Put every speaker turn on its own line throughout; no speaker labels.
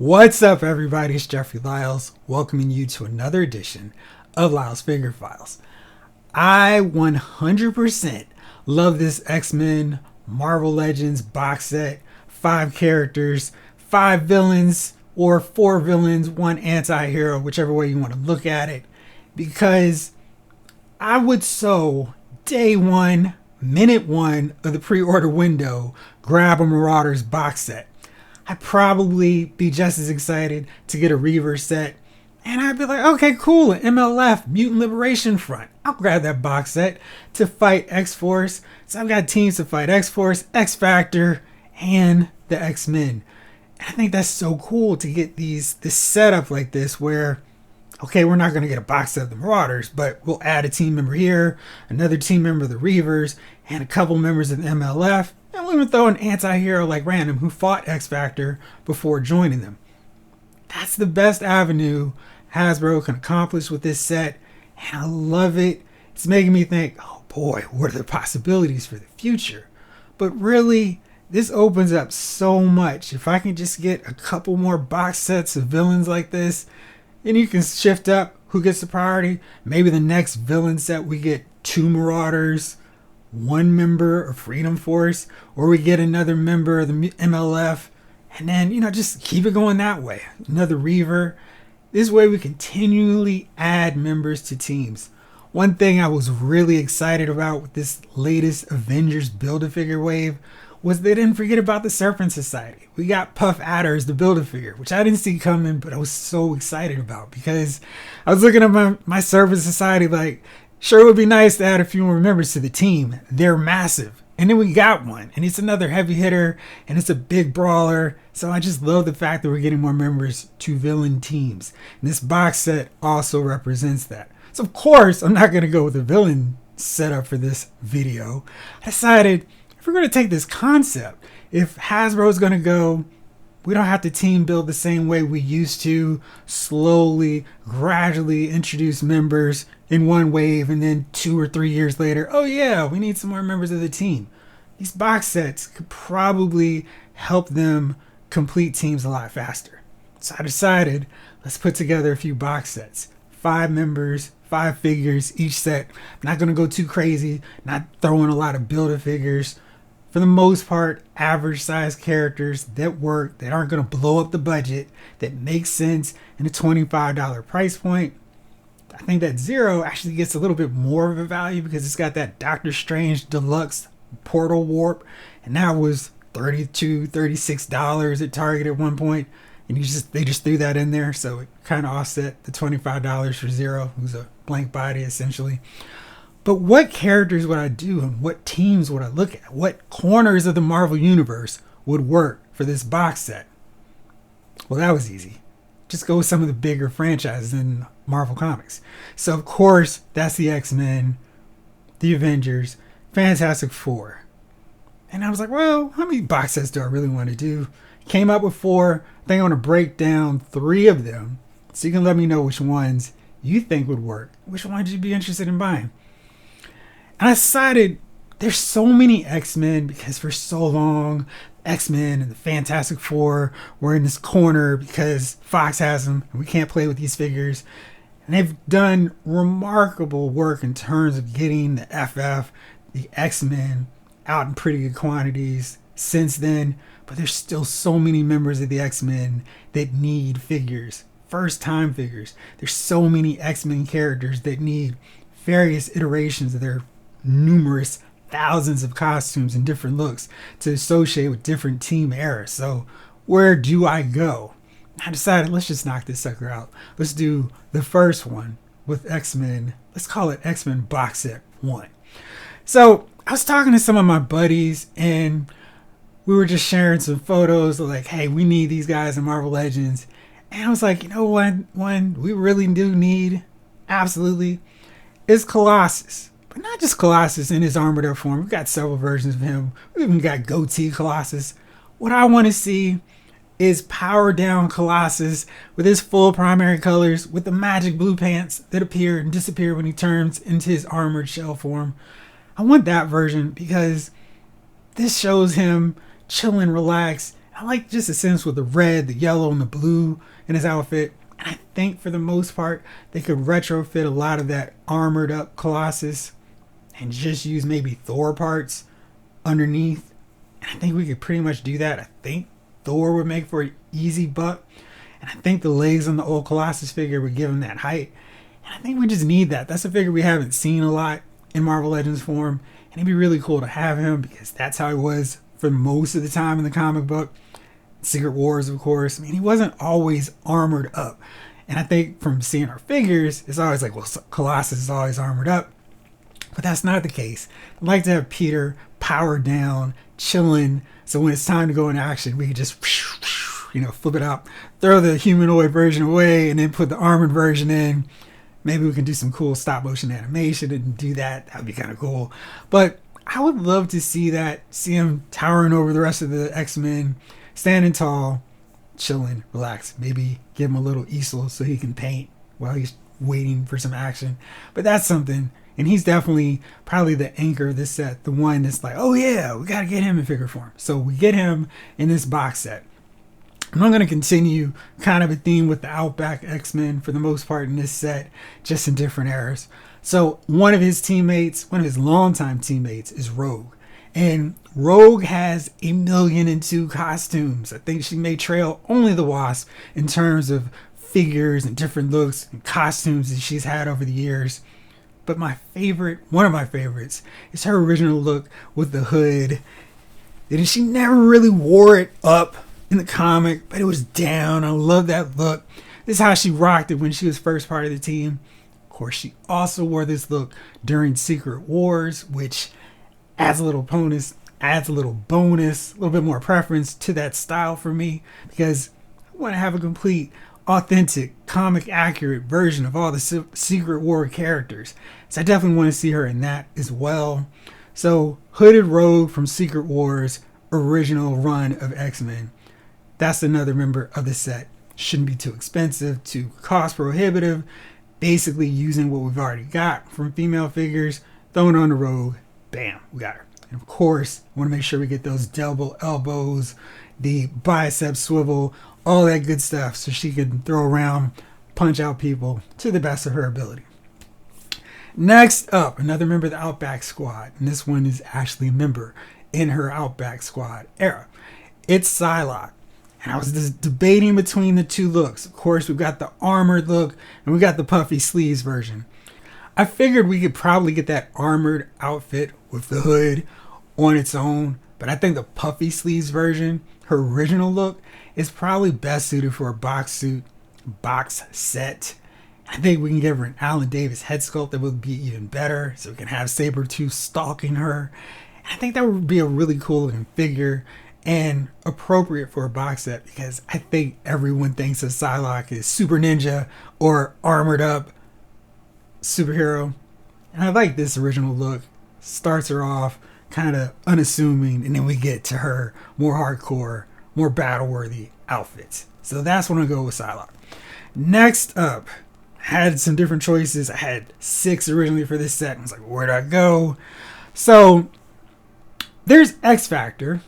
What's up, everybody? It's Jeffrey Lyles, welcoming you to another edition of Lyles Figure Files. I 100% love this X-Men Marvel Legends box set. 5 characters, 5 villains, or 4 villains, 1 anti-hero, whichever way you want to look at it. Because I would day 1, minute 1 of the pre-order window, grab a Marauders box set. I'd probably be just as excited to get a Reaver set. And I'd be like, okay, cool, an MLF, Mutant Liberation Front. I'll grab that box set to fight X-Force. So I've got teams to fight X-Force, X-Factor, and the X-Men. And I think that's so cool to get this setup like this where, okay, we're not going to get a box set of the Marauders, but we'll add a team member here, another team member of the Reavers, and a couple members of the MLF. And we'll even throw an anti-hero like Random who fought X-Factor before joining them. That's the best avenue Hasbro can accomplish with this set. And I love it. It's making me think, oh boy, what are the possibilities for the future? But really, this opens up so much. If I can just get a couple more box sets of villains like this, then you can shift up who gets the priority. Maybe the next villain set we get 2 Marauders, 1 member of Freedom Force, or we get another member of the MLF, and then, just keep it going that way. Another Reaver. This way we continually add members to teams. One thing I was really excited about with this latest Avengers Build-A-Figure wave was they didn't forget about the Serpent Society. We got Puff Adder as the Build-A-Figure, which I didn't see coming, but I was so excited about because I was looking at my Serpent Society like, sure, it would be nice to add a few more members to the team. They're massive. And then we got one. And it's another heavy hitter. And it's a big brawler. So I just love the fact that we're getting more members to villain teams. And this box set also represents that. So of course, I'm not going to go with the villain setup for this video. I decided if we're going to take this concept, if Hasbro is going to go, we don't have to team build the same way we used to, slowly, gradually introduce members in one wave, and then 2 or 3 years later, oh yeah, we need some more members of the team. These box sets could probably help them complete teams a lot faster. So I decided, let's put together a few box sets. 5 members, 5 figures each set. I'm not going to go too crazy, not throwing a lot of Build-A-Figures. For the most part, average size characters that work, that aren't going to blow up the budget, that make sense in a $25 price point. I think that Zero actually gets a little bit more of a value because it's got that Doctor Strange Deluxe Portal Warp, and that was $32, $36 at Target at one point, and they just threw that in there, so it kind of offset the $25 for Zero, who's a blank body essentially. But what characters would I do and what teams would I look at? What corners of the Marvel Universe would work for this box set? Well, that was easy. Just go with some of the bigger franchises in Marvel Comics. So, of course, that's the X-Men, the Avengers, Fantastic Four. And I was like, well, how many box sets do I really want to do? Came up with 4. I think I'm going to break down 3 of them so you can let me know which ones you think would work. Which ones you'd be interested in buying. And I decided there's so many X-Men because for so long, X-Men and the Fantastic Four were in this corner because Fox has them and we can't play with these figures. And they've done remarkable work in terms of getting the FF, the X-Men out in pretty good quantities since then. But there's still so many members of the X-Men that need figures, first-time figures. There's so many X-Men characters that need various iterations of their numerous thousands of costumes and different looks to associate with different team eras. So where do I go? I decided let's just knock this sucker out. Let's do the first one with X-Men. Let's call it X-Men Box Set 1. So I was talking to some of my buddies and we were just sharing some photos of like, hey, we need these guys in Marvel Legends. And I was like, you know what? One we really do need, absolutely, is Colossus. But not just Colossus in his armored up form. We've got several versions of him. We've even got goatee Colossus. What I want to see is powered down Colossus with his full primary colors with the magic blue pants that appear and disappear when he turns into his armored shell form. I want that version because this shows him chill and relax. I like just a sense with the red, the yellow, and the blue in his outfit. And I think for the most part, they could retrofit a lot of that armored up Colossus and just use maybe Thor parts underneath. And I think we could pretty much do that. I think Thor would make for an easy buck. And I think the legs on the old Colossus figure would give him that height. And I think we just need that. That's a figure we haven't seen a lot in Marvel Legends form. And it'd be really cool to have him because that's how he was for most of the time in the comic book. Secret Wars, of course. I mean, he wasn't always armored up. And I think from seeing our figures, it's always like, well, Colossus is always armored up. But that's not the case. I'd like to have Peter powered down, chilling. So when it's time to go into action, we can just, flip it out, throw the humanoid version away, and then put the armored version in. Maybe we can do some cool stop motion animation and do that. That would be kind of cool. But I would love to see that, see him towering over the rest of the X-Men, standing tall, chilling, relaxed. Maybe give him a little easel so he can paint while he's waiting for some action. But that's something. And he's definitely probably the anchor of this set. The one that's like, oh yeah, we got to get him in figure form. So we get him in this box set. I'm not going to continue kind of a theme with the Outback X-Men for the most part in this set, just in different eras. So one of his teammates, one of his longtime teammates is Rogue. And Rogue has 1,000,002 costumes. I think she may trail only the Wasp in terms of figures and different looks and costumes that she's had over the years. But my favorite, one of my favorites, is her original look with the hood. And she never really wore it up in the comic, but it was down. I love that look. This is how she rocked it when she was first part of the team. Of course, she also wore this look during Secret Wars, which adds a little bonus, a little bit more preference to that style for me, because I want to have a complete, authentic, comic accurate version of all the Secret War characters. So I definitely want to see her in that as well. So Hooded Rogue from Secret Wars original run of X-Men. That's another member of the set. Shouldn't be too expensive, too cost prohibitive. Basically using what we've already got from female figures, throwing on the Rogue, bam, we got her. And of course, I want to make sure we get those double elbows, the bicep swivel, all that good stuff so she can throw around, punch out people to the best of her ability. Next up, another member of the Outback Squad. And this one is actually a member in her Outback Squad era. It's Psylocke. And I was just debating between the two looks. Of course, we've got the armored look and we got the puffy sleeves version. I figured we could probably get that armored outfit with the hood on its own. But I think the puffy sleeves version, her original look, is probably best suited for a box set. I think we can give her an Alan Davis head sculpt that would be even better. So we can have Sabretooth stalking her. And I think that would be a really cool looking figure. And appropriate for a box set because I think everyone thinks of Psylocke as super ninja or armored up superhero. And I like this original look. Starts her off kind of unassuming, and then we get to her more hardcore, more battle-worthy outfits. So that's when I go with Psylocke. Next up, I had some different choices. I had 6 originally for this set. I was like, where do I go? So there's X Factor.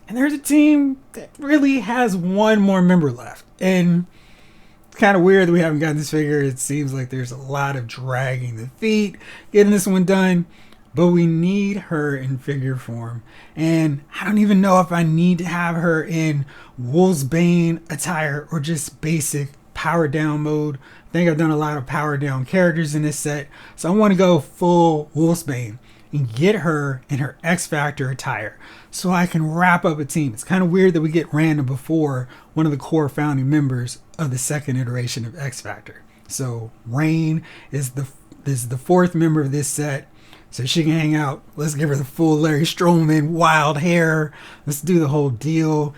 And there's a team that really has one more member left. And it's kind of weird that we haven't gotten this figure. It seems like there's a lot of dragging the feet getting this one done. But we need her in figure form. And I don't even know if I need to have her in Wolfsbane attire or just basic power down mode. I think I've done a lot of power down characters in this set. So I want to go full Wolfsbane and get her in her X Factor attire so I can wrap up a team. It's kind of weird that we get random before one of the core founding members of the second iteration of X Factor. So Rain is the 4th member of this set, so she can hang out. Let's give her the full Larry Stroman wild hair. Let's do the whole deal.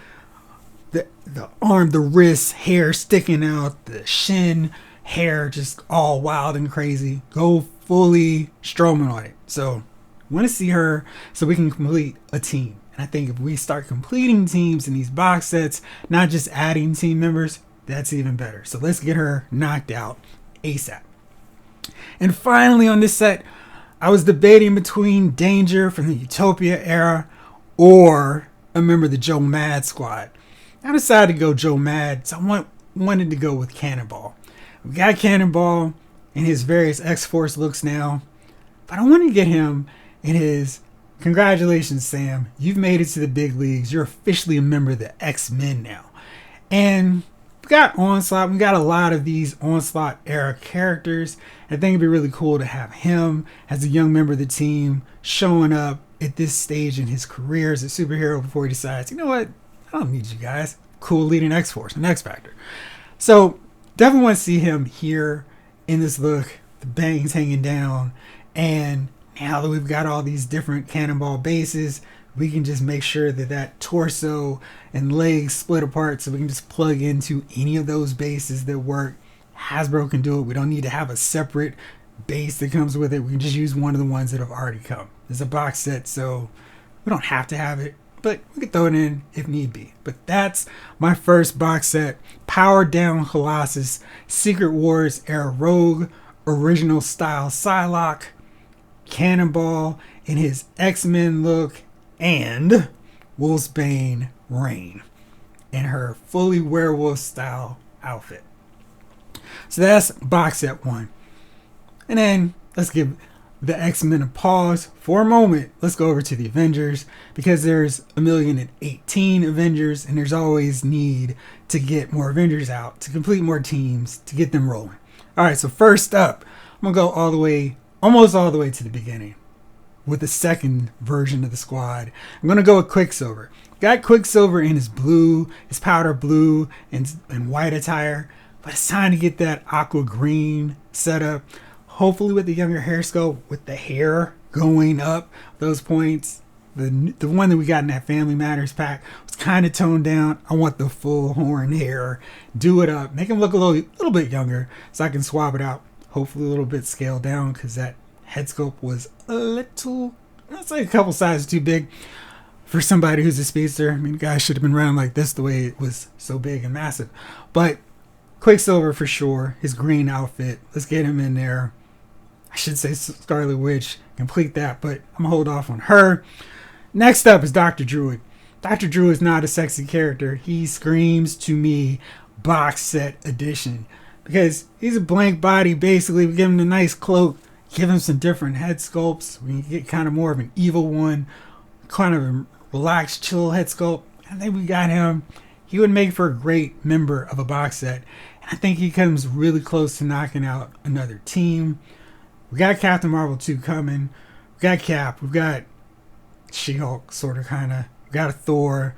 The arm, the wrist, hair sticking out, the shin, hair just all wild and crazy. Go fully Stroman on it. So I want to see her so we can complete a team. And I think if we start completing teams in these box sets, not just adding team members, that's even better. So let's get her knocked out ASAP. And finally on this set, I was debating between Danger from the Utopia era or a member of the Joe Mad squad. I decided to go Joe Mad, so I wanted to go with Cannonball. We got Cannonball in his various X-Force looks now, but I want to get him in his congratulations, Sam. You've made it to the big leagues. You're officially a member of the X-Men now. And we got Onslaught. We got a lot of these Onslaught era characters. I think it'd be really cool to have him as a young member of the team showing up at this stage in his career as a superhero before he decides, you know what, I don't need you guys. Cool leading X-Force and X-Factor. So definitely want to see him here in this look, the bangs hanging down. And now that we've got all these different Cannonball bases, we can just make sure that that torso and legs split apart so we can just plug into any of those bases that work. Hasbro can do it. We don't need to have a separate base that comes with it. We can just use one of the ones that have already come. There's a box set, so we don't have to have it, but we can throw it in if need be. But that's my first box set. Powered Down Colossus, Secret Wars era Rogue, original style Psylocke, Cannonball in his X-Men look, and Wolfsbane Rain in her fully werewolf style outfit. So that's box set 1. And then let's give the X-Men a pause for a moment. Let's go over to the Avengers, because there's 1,018 Avengers and there's always need to get more Avengers out, to complete more teams, to get them rolling. Alright, so first up, I'm going to go almost all the way to the beginning with the second version of the squad. I'm going to go with Quicksilver. Got Quicksilver in his blue, his powder blue and white attire, but it's time to get that aqua green set up. Hopefully with the younger hair sculpt, with the hair going up those points. The one that we got in that Family Matters pack was kind of toned down. I want the full horn hair. Do it up. Make him look a little bit younger so I can swap it out. Hopefully a little bit scaled down, because that head sculpt was a little, I'd say a couple sizes too big for somebody who's a speedster. I mean, the guy should have been running like this the way it was so big and massive. But Quicksilver for sure. His green outfit. Let's get him in there. I should say Scarlet Witch. Complete that, but I'm going to hold off on her. Next up is Dr. Druid. Dr. Druid is not a sexy character. He screams to me box set edition, because he's a blank body basically. We give him a nice cloak, give him some different head sculpts. We can get kind of more of an evil one, kind of a relaxed, chill head sculpt. I think we got him. He would make for a great member of a box set. And I think he comes really close to knocking out another team. We got Captain Marvel 2 coming. We got Cap. We've got She-Hulk, sort of, kind of. We got a Thor.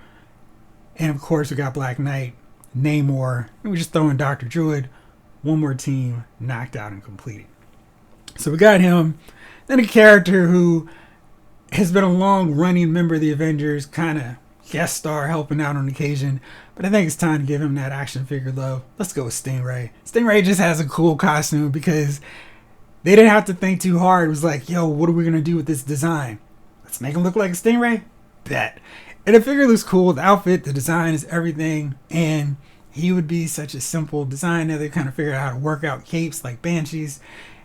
And of course, we got Black Knight, Namor. And we're just throwing Dr. Druid. One more team knocked out and completed. So we got him. Then a character who has been a long-running member of the Avengers, kind of guest star helping out on occasion. But I think it's time to give him that action figure love. Let's go with Stingray. Stingray just has a cool costume because they didn't have to think too hard. It was like, yo, what are we going to do with this design? Let's make him look like a Stingray? Bet. And the figure looks cool. The outfit, the design is everything. And he would be such a simple designer. They kind of figured out how to work out capes like Banshees.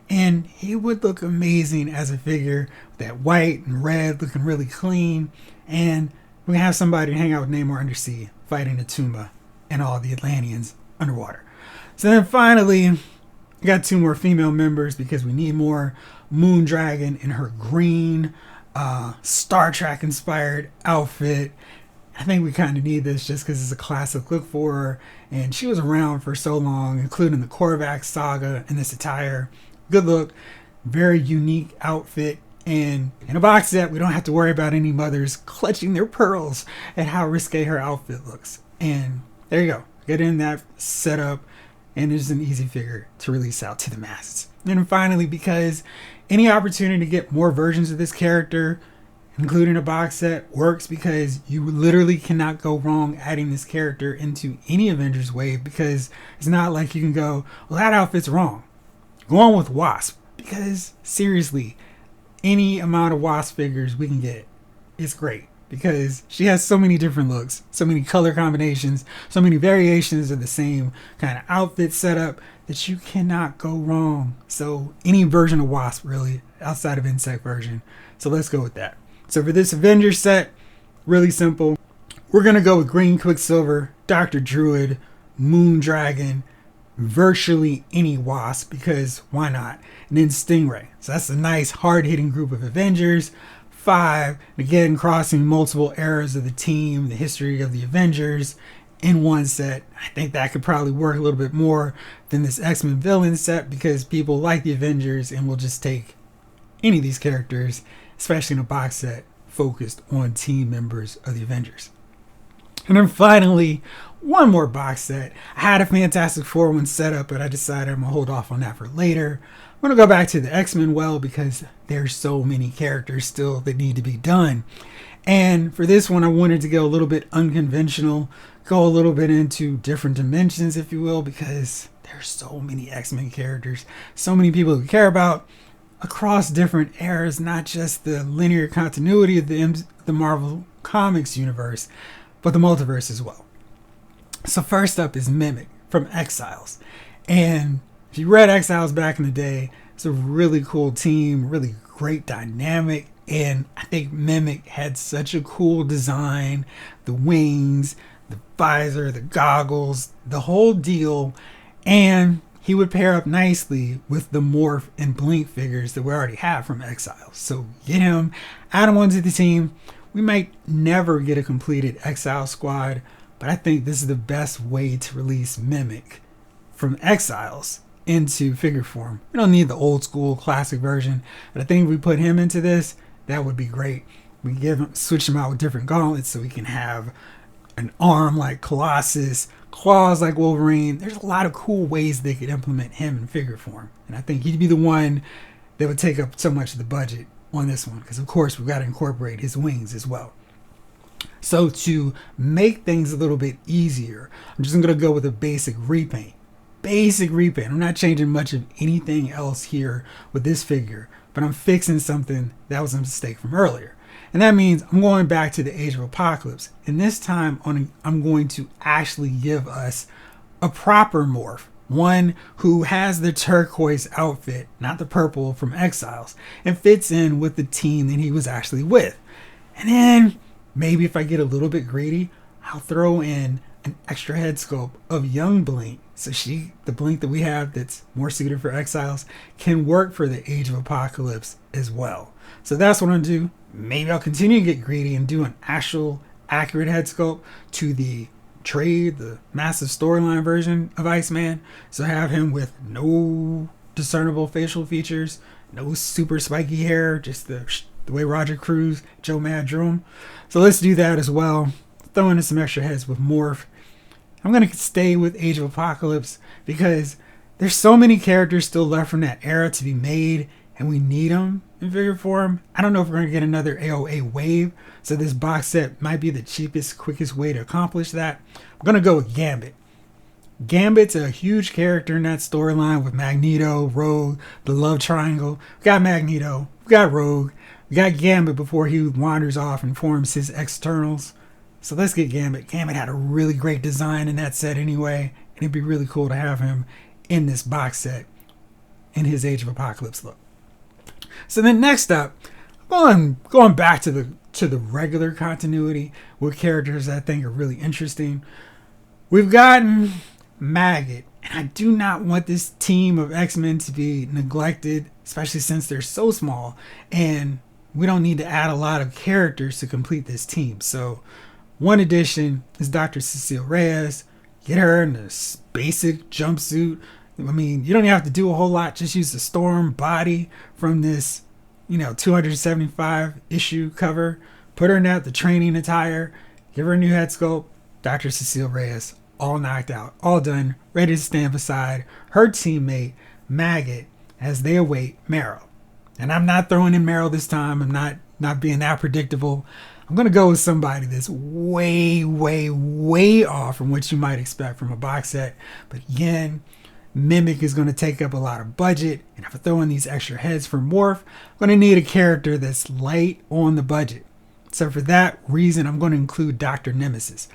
And he would look amazing as a figure. With that white and red looking really clean. And we can have somebody hang out with Namor undersea, fighting Atuma and all the Atlanteans underwater. So then finally, we got 2 more female members because we need more. Moondragon in her green Star Trek inspired outfit. I think we kind of need this just because it's a classic look for her. And she was around for so long, including the Korvac saga and this attire. Good look. Very unique outfit. And in a box set, we don't have to worry about any mothers clutching their pearls at how risque her outfit looks. And there you go. Get in that setup. And it's an easy figure to release out to the masses. And then finally, because any opportunity to get more versions of this character, including a box set, works, because you literally cannot go wrong adding this character into any Avengers wave, because it's not like you can go, well, that outfit's wrong. Go on with Wasp, because seriously, any amount of Wasp figures we can get is great, because she has so many different looks, so many color combinations, so many variations of the same kind of outfit setup that you cannot go wrong. So any version of Wasp, really, outside of Insect version. So let's go with that. So for this Avengers set, really simple. we're going to go with Green Quicksilver, Dr. Druid, Moon Dragon, virtually any Wasp, because why not? And then Stingray. So that's a nice hard-hitting group of Avengers. 5, again, crossing multiple eras of the team, the history of the Avengers in one set. I think that could probably work a little bit more than this X-Men villain set, because people like the Avengers and will just take any of these characters, especially in a box set focused on team members of the Avengers. And then finally, one more box set. I had a Fantastic Four one set up, but I decided I'm going to hold off on that for later. I'm going to go back to the X-Men because there's so many characters still that need to be done. And for this one, I wanted to go a little bit unconventional, go a little bit into different dimensions, if you will, because there's so many X-Men characters, so many people who care about across different eras, not just the linear continuity of the Marvel Comics universe, but the multiverse as well. So first up is Mimic from Exiles. And if you read Exiles back in the day, it's a really cool team, really great dynamic. And I think Mimic had such a cool design, the wings, the visor, the goggles, the whole deal. And he would pair up nicely with the Morph and Blink figures that we already have from Exiles. So get him, add him onto the team. We might never get a completed Exile squad, but I think this is the best way to release Mimic from Exiles into figure form. We don't need the old school classic version, but I think if we put him into this, that would be great. We switch him out with different gauntlets so we can have an arm like Colossus, claws like Wolverine. There's a lot of cool ways they could implement him in figure form, and I think he'd be the one that would take up so much of the budget on this one, because of course we've got to incorporate his wings as well. So to make things a little bit easier, I'm just going to go with a basic repaint. I'm not changing much of anything else here with this figure, but I'm fixing something that was a mistake from earlier. And that means I'm going back to the Age of Apocalypse. And this time I'm going to actually give us a proper morph. One who has the turquoise outfit, not the purple from Exiles, and fits in with the team that he was actually with. And then maybe if I get a little bit greedy, I'll throw in an extra head sculpt of young Blink. So the Blink that we have that's more suited for Exiles can work for the Age of Apocalypse as well. So that's what I'm going to do. Maybe I'll continue to get greedy and do an actual accurate head sculpt to the trade, the massive storyline version of Iceman. So have him with no discernible facial features, no super spiky hair, just the way Roger Cruz, Joe Mad drew him. So let's do that as well. Throw in some extra heads with Morph. I'm going to stay with Age of Apocalypse because there's so many characters still left from that era to be made, and we need them in figure form. I don't know if we're going to get another AOA wave, so this box set might be the cheapest, quickest way to accomplish that. I'm going to go with Gambit. Gambit's a huge character in that storyline with Magneto, Rogue, the love triangle. We got Magneto, we got Rogue, we got Gambit before he wanders off and forms his externals. So let's get Gambit. Gambit had a really great design in that set anyway, and it'd be really cool to have him in this box set in his Age of Apocalypse look. So then next up, going back to the regular continuity with characters I think are really interesting. We've gotten Maggot, and I do not want this team of X-Men to be neglected, especially since they're so small, and we don't need to add a lot of characters to complete this team. So one addition is Dr. Cecile Reyes. Get her in this basic jumpsuit. I mean, you don't even have to do a whole lot. Just use the Storm body from this, 275 issue cover. Put her in the training attire. Give her a new head sculpt. Dr. Cecile Reyes, all knocked out, all done, ready to stand beside her teammate, Maggot, as they await Marrow. And I'm not throwing in Marrow this time. I'm not being that predictable. I'm going to go with somebody that's way, way, way off from what you might expect from a box set. But again, Mimic is going to take up a lot of budget. And if I throw in these extra heads for Morph, I'm going to need a character that's light on the budget. So for that reason, I'm going to include Dr. Nemesis.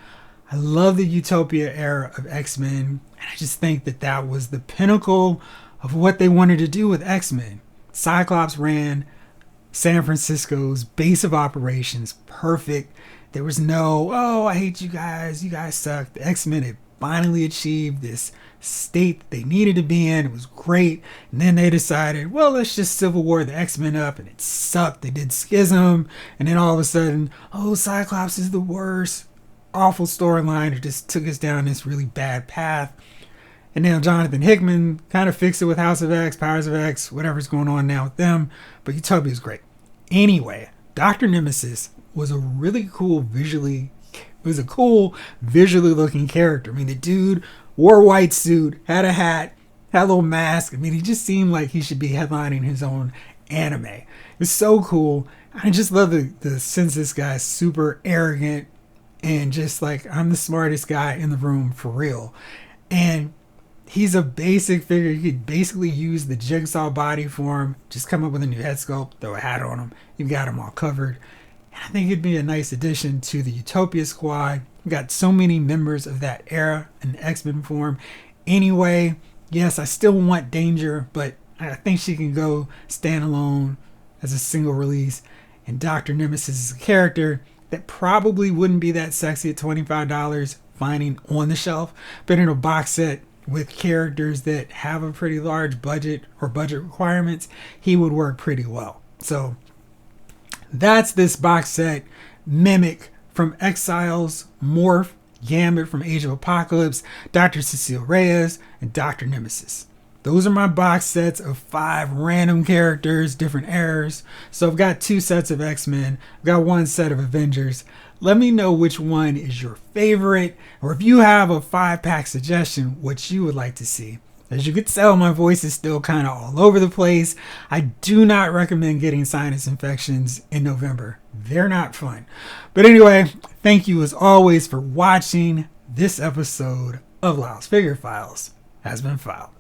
I love the Utopia era of X-Men. And I just think that was the pinnacle of what they wanted to do with X-Men. Cyclops ran San Francisco's base of operations perfect. There was no, oh, I hate you guys suck. The X-Men had finally achieved this state that they needed to be in. It was great. And then they decided, well, let's just Civil War the X-Men up, and it sucked. They did Schism, and then all of a sudden, oh, Cyclops is the worst. Awful storyline. It just took us down this really bad path. And now Jonathan Hickman kind of fixed it with House of X, Powers of X, whatever's going on now with them. But Utopia is great. Anyway, Dr. Nemesis was a really cool visually looking character. I mean, the dude wore a white suit, had a hat, had a little mask. I mean, he just seemed like he should be headlining his own anime. It was so cool. I just love the sense this guy's super arrogant and just like, I'm the smartest guy in the room for real. And he's a basic figure. You could basically use the Jigsaw body form, just come up with a new head sculpt, throw a hat on him. You've got him all covered. And I think it'd be a nice addition to the Utopia squad. We've got so many members of that era in X-Men form. Anyway, yes, I still want Danger, but I think she can go standalone as a single release. And Dr. Nemesis is a character that probably wouldn't be that sexy at $25 finding on the shelf, but in a box set with characters that have a pretty large budget or budget requirements, he would work pretty well. So that's this box set. Mimic from Exiles, Morph, Gambit from Age of Apocalypse, Dr. Cecile Reyes, and Dr. Nemesis. Those are my box sets of 5 random characters, different eras. So I've got 2 sets of X-Men. I've got 1 set of Avengers. Let me know which one is your favorite, or if you have a 5-pack suggestion, what you would like to see. As you can tell, my voice is still kind of all over the place. I do not recommend getting sinus infections in November. They're not fun. But anyway, thank you as always for watching. This episode of Lyle's Figure Files has been filed.